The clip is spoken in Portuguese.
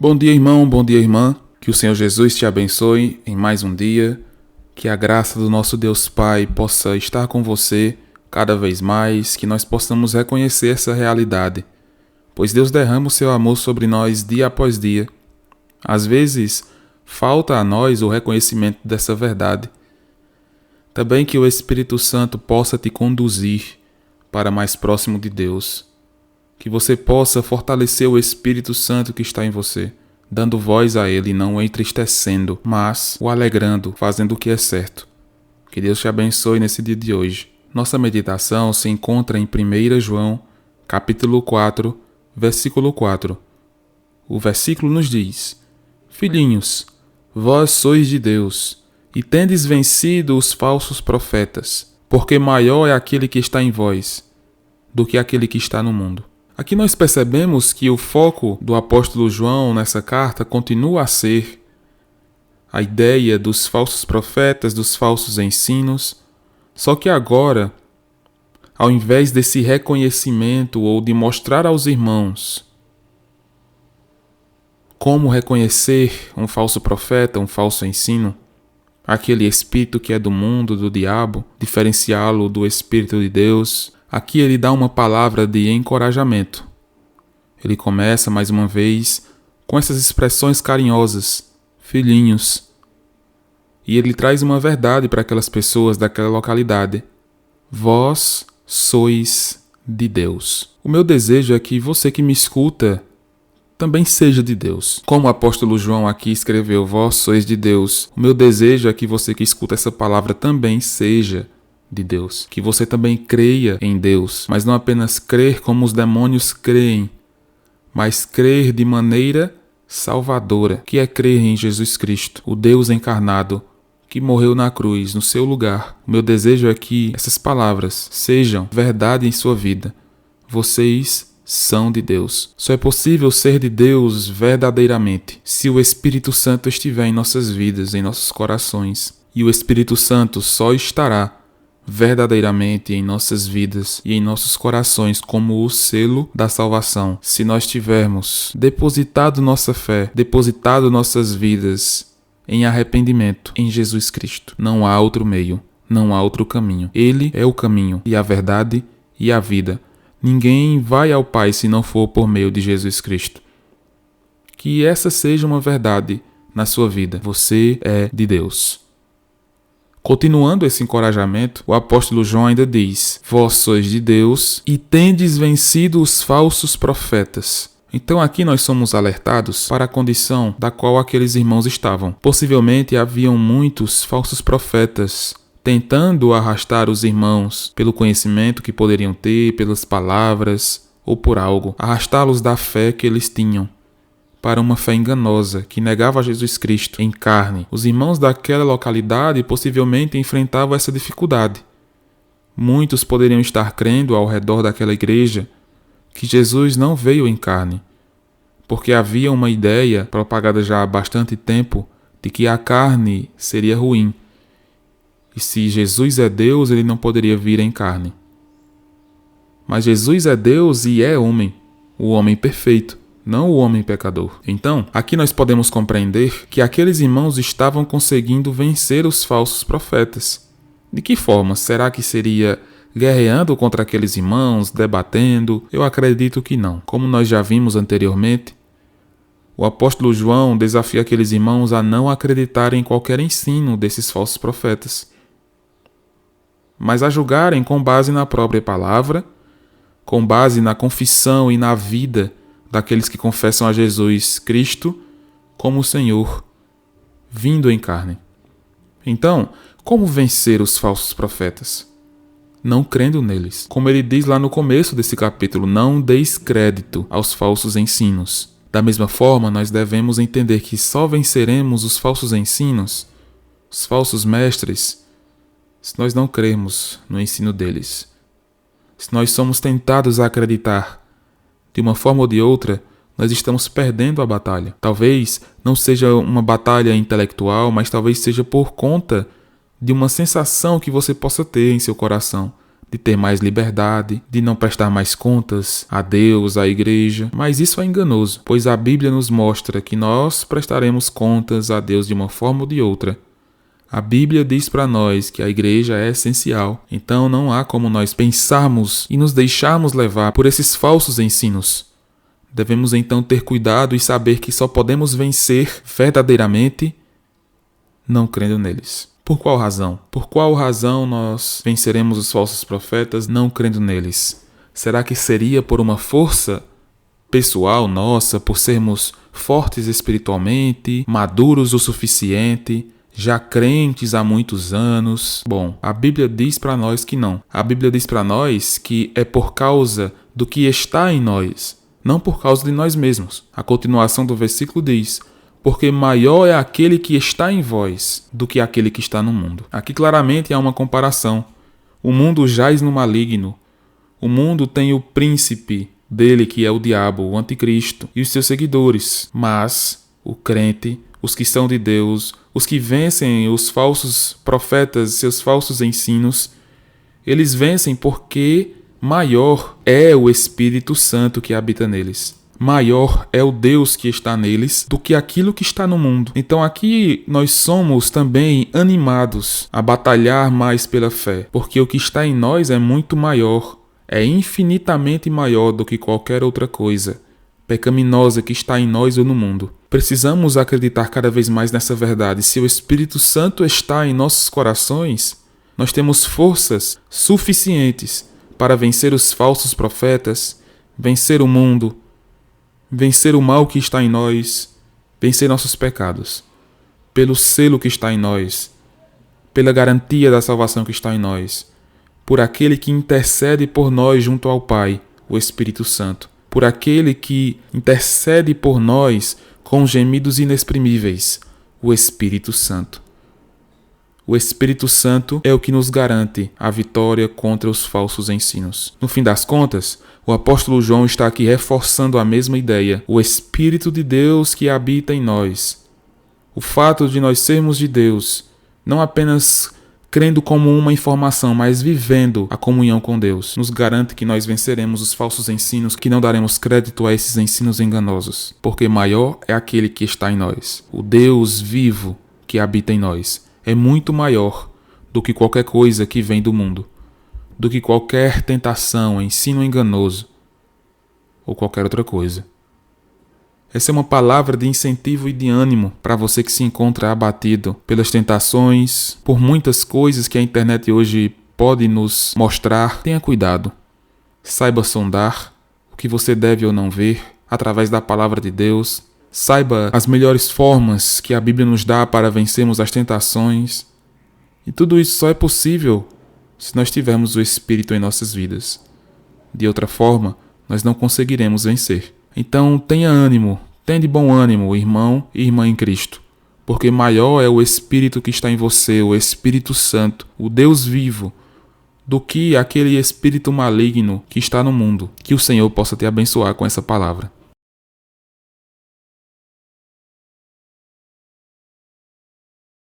Bom dia, irmão, bom dia, irmã. Que o Senhor Jesus te abençoe em mais um dia. Que a graça do nosso Deus Pai possa estar com você cada vez mais, que nós possamos reconhecer essa realidade, pois Deus derrama o seu amor sobre nós dia após dia. Às vezes, falta a nós o reconhecimento dessa verdade. Também que o Espírito Santo possa te conduzir para mais próximo de Deus. Que você possa fortalecer o Espírito Santo que está em você, dando voz a Ele, não o entristecendo, mas o alegrando, fazendo o que é certo. Que Deus te abençoe nesse dia de hoje. Nossa meditação se encontra em 1 João, capítulo 4, versículo 4. O versículo nos diz: Filhinhos, vós sois de Deus, e tendes vencido os falsos profetas, porque maior é aquele que está em vós do que aquele que está no mundo. Aqui nós percebemos que o foco do apóstolo João nessa carta continua a ser a ideia dos falsos profetas, dos falsos ensinos, só que agora, ao invés desse reconhecimento ou de mostrar aos irmãos como reconhecer um falso profeta, um falso ensino, aquele espírito que é do mundo, do diabo, diferenciá-lo do Espírito de Deus, aqui ele dá uma palavra de encorajamento. Ele começa mais uma vez com essas expressões carinhosas, filhinhos. E ele traz uma verdade para aquelas pessoas daquela localidade. Vós sois de Deus. O meu desejo é que você que me escuta também seja de Deus. Como o apóstolo João aqui escreveu, vós sois de Deus. O meu desejo é que você que escuta essa palavra também seja de Deus. Que você também creia em Deus, mas não apenas crer como os demônios creem, mas crer de maneira salvadora, que é crer em Jesus Cristo, o Deus encarnado, que morreu na cruz, no seu lugar. O meu desejo é que essas palavras sejam verdade em sua vida. Vocês são de Deus. Só é possível ser de Deus verdadeiramente se o Espírito Santo estiver em nossas vidas, em nossos corações. E o Espírito Santo só estará verdadeiramente em nossas vidas e em nossos corações como o selo da salvação, se nós tivermos depositado nossa fé, depositado nossas vidas em arrependimento em Jesus Cristo. Não há outro meio, não há outro caminho. Ele é o caminho e a verdade e a vida. Ninguém vai ao Pai se não for por meio de Jesus Cristo. Que essa seja uma verdade na sua vida. Você é de Deus. Continuando esse encorajamento, o apóstolo João ainda diz: Vós sois de Deus e tendes vencido os falsos profetas. Então aqui nós somos alertados para a condição da qual aqueles irmãos estavam. Possivelmente haviam muitos falsos profetas tentando arrastar os irmãos pelo conhecimento que poderiam ter, pelas palavras ou por algo, arrastá-los da fé que eles tinham para uma fé enganosa que negava a Jesus Cristo em carne. Os irmãos daquela localidade possivelmente enfrentavam essa dificuldade. Muitos poderiam estar crendo ao redor daquela igreja que Jesus não veio em carne, porque havia uma ideia propagada já há bastante tempo de que a carne seria ruim. E se Jesus é Deus, ele não poderia vir em carne. Mas Jesus é Deus e é homem, o homem perfeito, não o homem pecador. Então, aqui nós podemos compreender que aqueles irmãos estavam conseguindo vencer os falsos profetas. De que forma? Será que seria guerreando contra aqueles irmãos, debatendo? Eu acredito que não. Como nós já vimos anteriormente, o apóstolo João desafia aqueles irmãos a não acreditarem em qualquer ensino desses falsos profetas, mas a julgarem com base na própria palavra, com base na confissão e na vida daqueles que confessam a Jesus Cristo como o Senhor, vindo em carne. Então, como vencer os falsos profetas? Não crendo neles. Como ele diz lá no começo desse capítulo, não deis crédito aos falsos ensinos. Da mesma forma, nós devemos entender que só venceremos os falsos ensinos, os falsos mestres, se nós não crermos no ensino deles. Se nós somos tentados a acreditar de uma forma ou de outra, nós estamos perdendo a batalha. Talvez não seja uma batalha intelectual, mas talvez seja por conta de uma sensação que você possa ter em seu coração, de ter mais liberdade, de não prestar mais contas a Deus, à igreja. Mas isso é enganoso, pois a Bíblia nos mostra que nós prestaremos contas a Deus de uma forma ou de outra. A Bíblia diz para nós que a igreja é essencial, então não há como nós pensarmos e nos deixarmos levar por esses falsos ensinos. Devemos então ter cuidado e saber que só podemos vencer verdadeiramente não crendo neles. Por qual razão? Por qual razão nós venceremos os falsos profetas não crendo neles? Será que seria por uma força pessoal nossa, por sermos fortes espiritualmente, maduros o suficiente, já crentes há muitos anos? Bom, a Bíblia diz para nós que não. A Bíblia diz para nós que é por causa do que está em nós, não por causa de nós mesmos. A continuação do versículo diz: porque maior é aquele que está em vós do que aquele que está no mundo. Aqui claramente há uma comparação. O mundo jaz no maligno. O mundo tem o príncipe dele, que é o diabo, o anticristo, e os seus seguidores. Mas o crente, os que são de Deus, os que vencem os falsos profetas, seus falsos ensinos, eles vencem porque maior é o Espírito Santo que habita neles. Maior é o Deus que está neles do que aquilo que está no mundo. Então aqui nós somos também animados a batalhar mais pela fé, porque o que está em nós é muito maior, é infinitamente maior do que qualquer outra coisa pecaminosa que está em nós ou no mundo. Precisamos acreditar cada vez mais nessa verdade. Se o Espírito Santo está em nossos corações, nós temos forças suficientes para vencer os falsos profetas, vencer o mundo, vencer o mal que está em nós, vencer nossos pecados, pelo selo que está em nós, pela garantia da salvação que está em nós, por aquele que intercede por nós junto ao Pai, o Espírito Santo, por aquele que intercede por nós com gemidos inexprimíveis, o Espírito Santo. O Espírito Santo é o que nos garante a vitória contra os falsos ensinos. No fim das contas, o apóstolo João está aqui reforçando a mesma ideia. O Espírito de Deus que habita em nós. O fato de nós sermos de Deus, não apenas crendo como uma informação, mas vivendo a comunhão com Deus, nos garante que nós venceremos os falsos ensinos, que não daremos crédito a esses ensinos enganosos. Porque maior é aquele que está em nós. O Deus vivo que habita em nós é muito maior do que qualquer coisa que vem do mundo, do que qualquer tentação, ensino enganoso ou qualquer outra coisa. Essa é uma palavra de incentivo e de ânimo para você que se encontra abatido pelas tentações, por muitas coisas que a internet hoje pode nos mostrar. Tenha cuidado. Saiba sondar o que você deve ou não ver através da palavra de Deus. Saiba as melhores formas que a Bíblia nos dá para vencermos as tentações. E tudo isso só é possível se nós tivermos o Espírito em nossas vidas. De outra forma, nós não conseguiremos vencer. Então tenha ânimo, tenha de bom ânimo, irmão e irmã em Cristo. Porque maior é o Espírito que está em você, o Espírito Santo, o Deus vivo, do que aquele espírito maligno que está no mundo. Que o Senhor possa te abençoar com essa palavra.